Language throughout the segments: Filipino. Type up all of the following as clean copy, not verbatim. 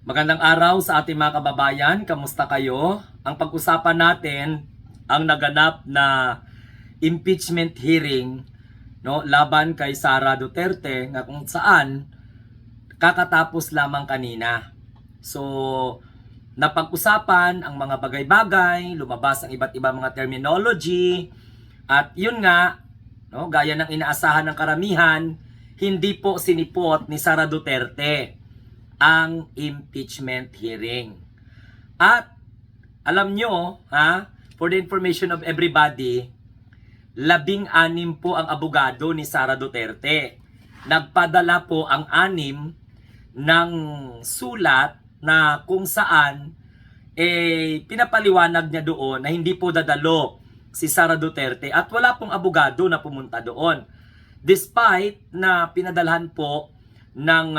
Magandang araw sa ating mga kababayan. Kamusta kayo? Ang pag-usapan natin ang naganap na impeachment hearing laban kay Sara Duterte na kung saan kakatapos lamang kanina. So, napag-usapan ang mga bagay-bagay, lumabas ang iba't ibang mga terminology, at yun nga, gaya ng inaasahan ng karamihan, hindi po sinipot ni Sara Duterte ang impeachment hearing. At alam nyo, for the information of everybody, 16 po ang abogado ni Sara Duterte. Nagpadala po ang 6 ng sulat na kung saan pinapaliwanag niya doon na hindi po dadalo si Sara Duterte at wala pong abogado na pumunta doon. Despite na pinadalhan po ng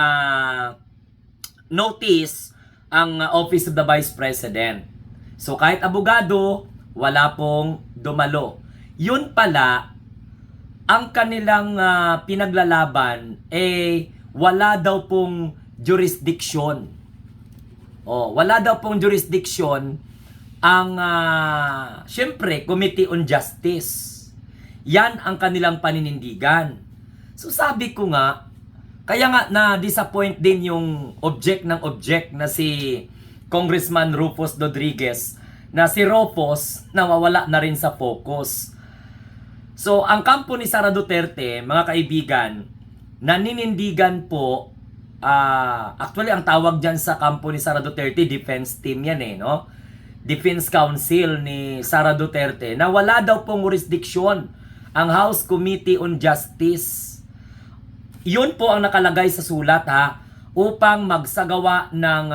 notice ang Office of the Vice President. So kahit abogado, wala pong dumalo. Yun pala, ang kanilang pinaglalaban wala daw pong jurisdiction. Wala daw pong jurisdiction ang syempre Committee on Justice. Yan ang kanilang paninindigan. So sabi ko nga, kaya nga na-disappoint din yung object na si Congressman Rufus Rodriguez, na si Rufus nawawala na rin sa focus. So ang kampo ni Sara Duterte, mga kaibigan, naninindigan po, actually ang tawag dyan sa kampo ni Sara Duterte, defense team yan Defense Council ni Sara Duterte, na wala daw pong jurisdiction ang House Committee on Justice. Yun po ang nakalagay sa sulat upang magsagawa ng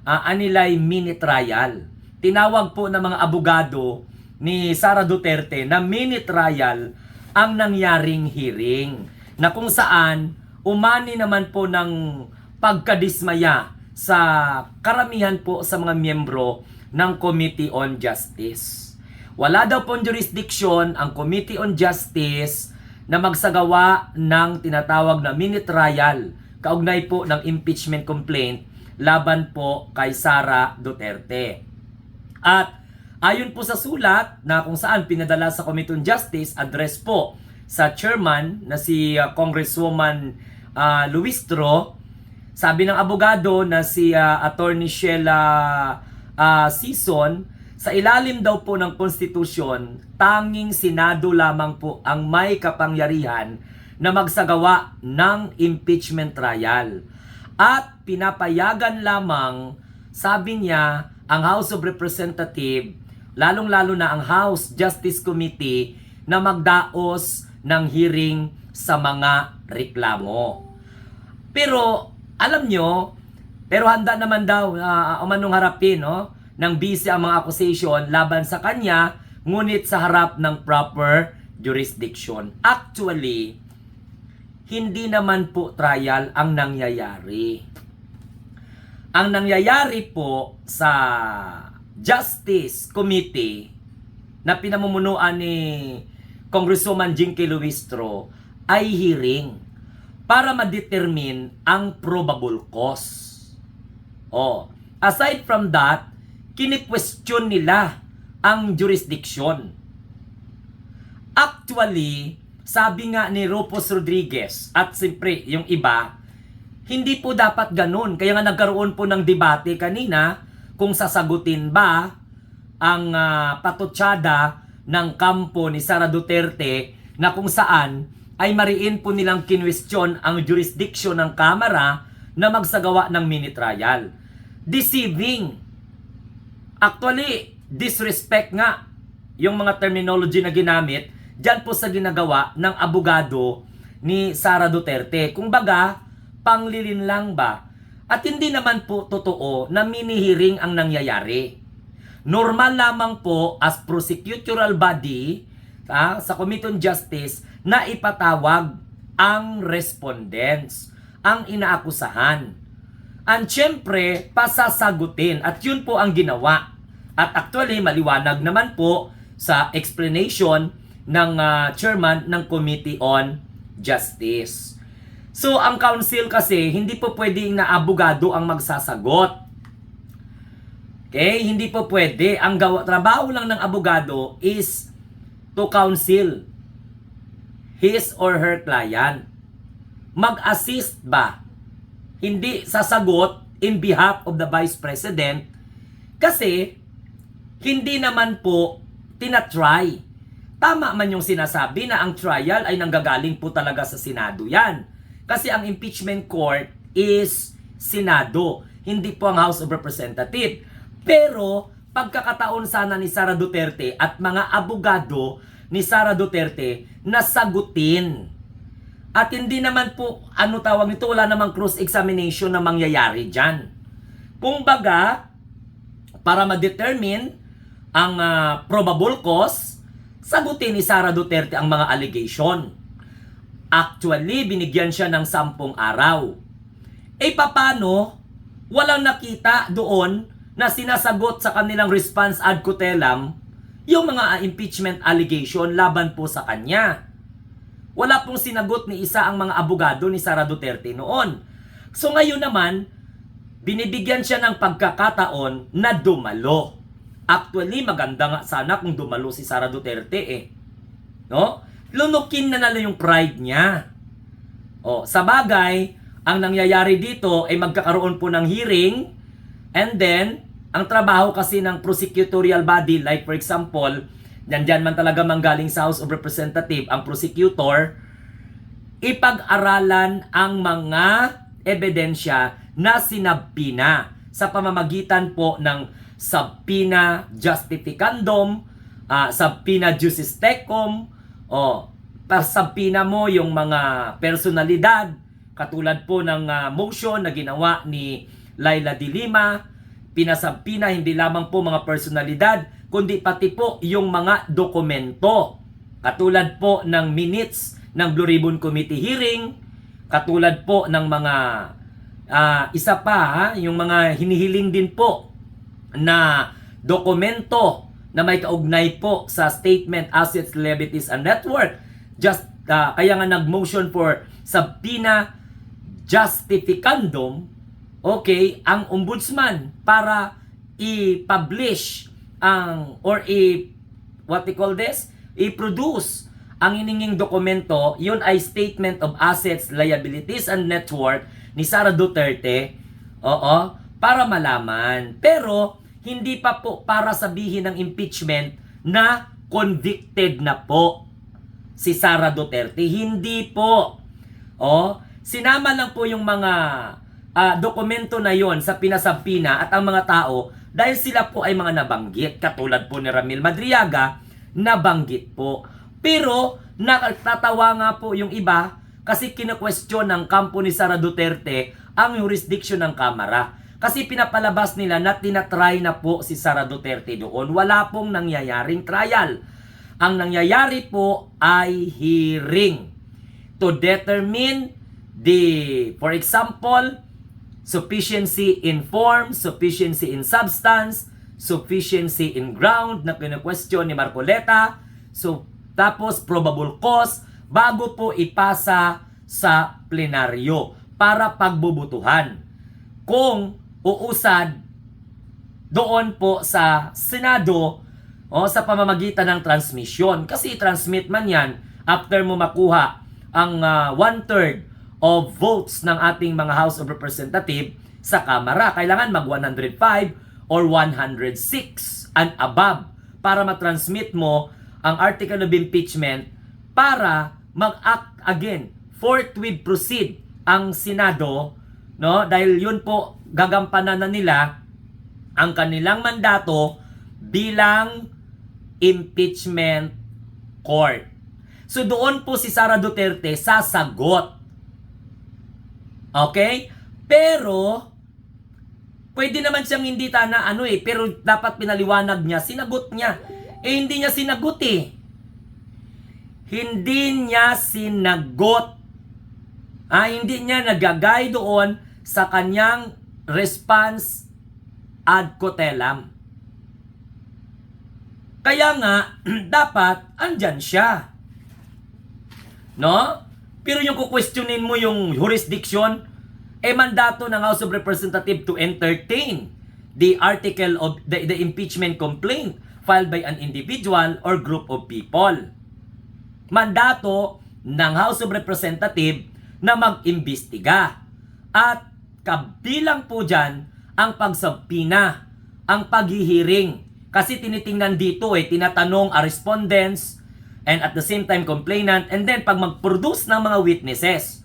anilay mini trial. Tinawag po ng mga abogado ni Sara Duterte na mini trial ang nangyaring hearing, na kung saan umani naman po ng pagkadismaya sa karamihan po sa mga miyembro ng Committee on Justice. Wala daw pong jurisdiction ang Committee on Justice na magsagawa ng tinatawag na mini trial kaugnay po ng impeachment complaint laban po kay Sara Duterte. At ayon po sa sulat na kung saan pinadala sa Committee on Justice, address po sa chairman na si Congresswoman Luistro, sabi ng abogado na si Attorney Sheila Sison, sa ilalim daw po ng konstitusyon, tanging Senado lamang po ang may kapangyarihan na magsagawa ng impeachment trial. At pinapayagan lamang, sabi niya, ang House of Representatives, lalong-lalo na ang House Justice Committee, na magdaos ng hearing sa mga reklamo. Pero, alam nyo, pero handa naman daw umanong harapin, ng busy ang mga accusation laban sa kanya, ngunit sa harap ng proper jurisdiction. Actually, hindi naman po trial ang nangyayari. Ang nangyayari po sa Justice Committee na pinamumunuan ni Congresswoman Jinky Luistro ay hearing para ma-determine ang probable cause. Aside from that, kini-question nila ang jurisdiction. Actually, sabi nga ni Rufus Rodriguez at siyempre yung iba, hindi po dapat ganun. Kaya nga nagkaroon po ng debate kanina kung sasagutin ba ang patutsada ng kampo ni Sara Duterte, na kung saan ay mariin po nilang kinwestiyon ang jurisdiction ng Kamara na magsagawa ng mini trial. Deceiving. Actually, disrespect nga yung mga terminology na ginamit dyan po sa ginagawa ng abogado ni Sara Duterte. Kung baga, panglilin lang ba? At hindi naman po totoo na mini-hearing ang nangyayari. Normal lamang po as prosecutorial body sa Committee on Justice na ipatawag ang respondents, ang inaakusahan. And syempre, pasasagutin. At yun po ang ginawa. At actually, maliwanag naman po sa explanation ng chairman ng Committee on Justice. So, ang counsel kasi, hindi po pwedeng na abogado ang magsasagot. Okay? Hindi po pwede. Ang trabaho lang ng abogado is to counsel his or her client. Mag-assist ba? Hindi sasagot in behalf of the Vice President kasi hindi naman po tinatry. Tama man yung sinasabi na ang trial ay nanggagaling po talaga sa Senado yan. Kasi ang impeachment court is Senado, hindi po ang House of Representatives. Pero pagkakataon sana ni Sara Duterte at mga abogado ni Sara Duterte na sagutin. At hindi naman po, ano tawag nito, wala namang cross-examination na mangyayari dyan. Kumbaga, para ma-determine ang probable cause, sagutin ni Sara Duterte ang mga allegation. Actually, binigyan siya ng 10 araw. Paano? Walang nakita doon na sinasagot sa kanilang response ad cutellam yung mga impeachment allegation laban po sa kanya. Wala pong sinagot ni isa ang mga abogado ni Sara Duterte noon. So ngayon naman, binibigyan siya ng pagkakataon na dumalo. Actually, maganda nga sana kung dumalo si Sara Duterte No? Lunukin na nila yung pride niya. Sa bagay, ang nangyayari dito ay magkakaroon po ng hearing and then, ang trabaho kasi ng prosecutorial body, like for example, nandyan man talaga manggaling sa House of Representatives, ang prosecutor, ipag-aralan ang mga ebidensya na sinabpina sa pamamagitan po ng subpoena justificandum, subpoena juris tecum, subpoena mo yung mga personalidad, katulad po ng motion na ginawa ni Laila de Lima, pinasubpoena hindi lamang po mga personalidad, kundi pati po yung mga dokumento. Katulad po ng minutes ng Blue Ribbon Committee hearing, katulad po ng mga isa pa, yung mga hinihiling din po na dokumento na may kaugnay po sa statement, assets, liabilities, and net worth. Kaya nga nag-motion for subpoena justificandum, ang ombudsman para i-publish i-produce ang hininging dokumento. Yun ay statement of assets, liabilities, and net worth ni Sara Duterte. Para malaman. Pero hindi pa po para sabihin ng impeachment na convicted na po si Sara Duterte. Hindi po. Sinama lang po yung mga dokumento na yon sa pinasubpoena at ang mga tao dahil sila po ay mga nabanggit. Katulad po ni Ramil Madriaga, nabanggit po. Pero nakatatawa nga po yung iba kasi kina-question ng kampo ni Sara Duterte ang jurisdiction ng Kamara. Kasi pinapalabas nila na tinatry na po si Sara Duterte doon. Wala pong nangyayaring trial. Ang nangyayari po ay hearing to determine for example, sufficiency in form, sufficiency in substance, sufficiency in ground na kina-question ni Marcoleta. Tapos probable cause bago po ipasa sa plenaryo para pagbubutuhan. Kung uusad doon po sa Senado sa pamamagitan ng transmission. Kasi transmit man yan after mo makuha ang 1/3 of votes ng ating mga House of Representatives sa Kamara. Kailangan mag 105 or 106 and above para matransmit mo ang article of impeachment para mag-act again. Forthwith proceed ang Senado, dahil yun po gagampanan na nila ang kanilang mandato bilang impeachment court. So doon po si Sara Duterte sasagot. Okay? Pero pwede naman siyang hindi pero dapat pinaliwanag niya, sinagot niya. Hindi niya sinagot Hindi niya sinagot. Hindi niya nagagay doon sa kanyang response ad cutellam. Kaya nga, dapat andyan siya. Pero yung kukwestiyonin mo yung jurisdiction, mandato ng House of Representatives to entertain the article of the impeachment complaint filed by an individual or group of people. Mandato ng House of Representatives na mag-imbestiga. At kabilang po dyan ang pagsabpina, ang paghihiring. Kasi tinitingnan dito tinatanong ang respondents and at the same time complainant, and then pag mag-produce ng mga witnesses,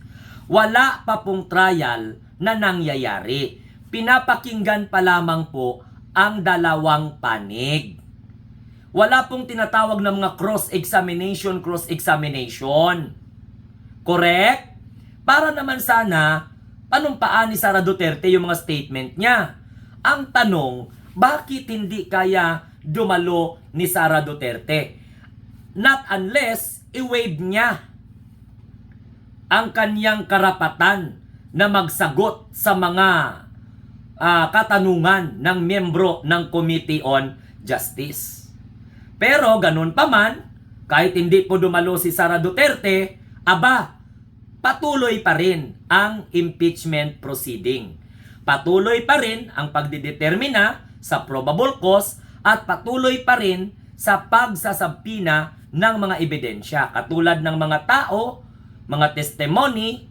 wala pa pong trial na nangyayari. Pinapakinggan pa lamang po ang dalawang panig. Wala pong tinatawag ng mga cross-examination. Correct? Para naman sana, panumpaan ni Sara Duterte yung mga statement niya. Ang tanong, bakit hindi kaya dumalo ni Sara Duterte? Not unless i-waive niya ang kanyang karapatan na magsagot sa mga katanungan ng miyembro ng Committee on Justice. Pero ganun pa man, kahit hindi po dumalo si Sara Duterte, patuloy pa rin ang impeachment proceeding. Patuloy pa rin ang pagdidetermina sa probable cause at patuloy pa rin sa pagsasabpina ng mga ebidensya katulad ng mga tao, mga testimony,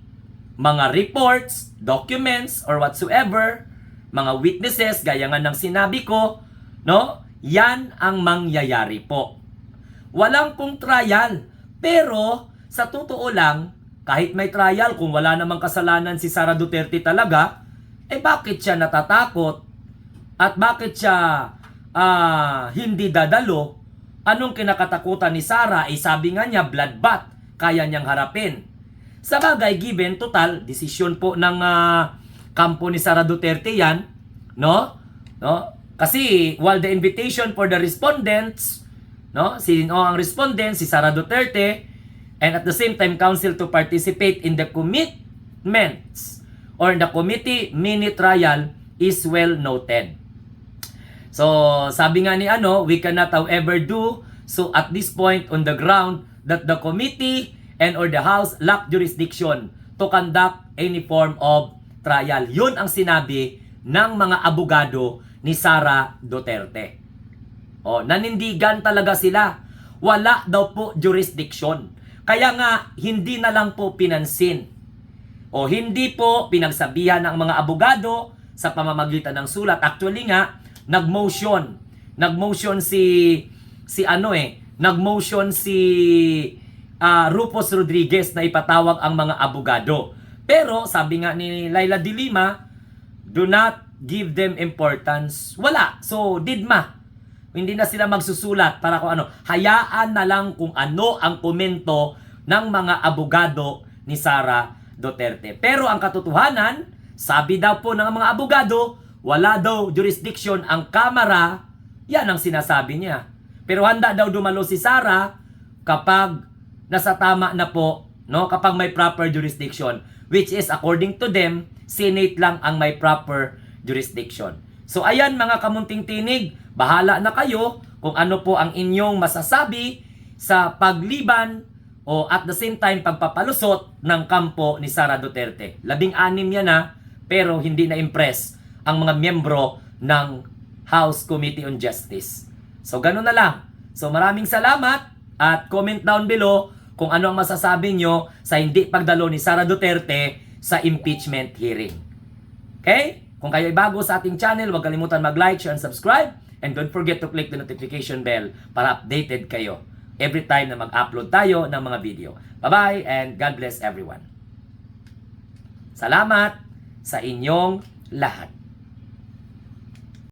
mga reports, documents, or whatsoever, mga witnesses, gaya nga ng sinabi ko, no? Yan ang mangyayari po. Walang pong trial, pero sa totoo lang, kahit may trial, kung wala namang kasalanan si Sara Duterte talaga, bakit siya natatakot? At bakit siya hindi dadalo? Anong kinakatakutan ni Sara? Sabi nga niya, bloodbath, kaya niyang harapin. Sa bagay, given, total, desisyon po ng kampo ni Sara Duterte yan, no? Kasi, while the invitation for the respondents, no? Sino ang respondent? Si Sara Duterte, and at the same time, counsel to participate in the commitments or the committee mini trial is well noted. So, sabi nga ni we cannot however do so at this point on the ground that the committee and or the House lack jurisdiction to conduct any form of trial. Yun ang sinabi ng mga abogado ni Sara Duterte. Nanindigan talaga sila. Wala daw po jurisdiction. Kaya nga, hindi na lang po pinansin. Hindi po pinagsabihan ng mga abogado sa pamamagitan ng sulat. Actually nga, nagmotion si Rufus Rodriguez na ipatawag ang mga abogado. Pero sabi nga ni Laila de Lima, do not give them importance. Wala. So, didma. Hindi na sila magsusulat para kung ano. Hayaan na lang kung ano ang komento ng mga abogado ni Sara Duterte. Pero ang katotohanan, sabi daw po ng mga abogado, wala daw jurisdiction ang Kamara. Yan ang sinasabi niya. Pero handa daw dumalo si Sara kapag nasa tama na po, no? Kapag may proper jurisdiction, which is according to them, Senate lang ang may proper jurisdiction. So ayan mga kamunting tinig, bahala na kayo kung ano po ang inyong masasabi sa pagliban o at the same time pagpapalusot ng kampo ni Sara Duterte. 16 yan pero hindi na-impress ang mga miyembro ng House Committee on Justice. So ganun na lang. So maraming salamat at comment down below kung ano ang masasabi nyo sa hindi pagdalo ni Sara Duterte sa impeachment hearing. Okay? Kung kayo ay bago sa ating channel, huwag kalimutan mag-like, share, and subscribe. And don't forget to click the notification bell para updated kayo every time na mag-upload tayo ng mga video. Bye-bye and God bless everyone. Salamat sa inyong lahat.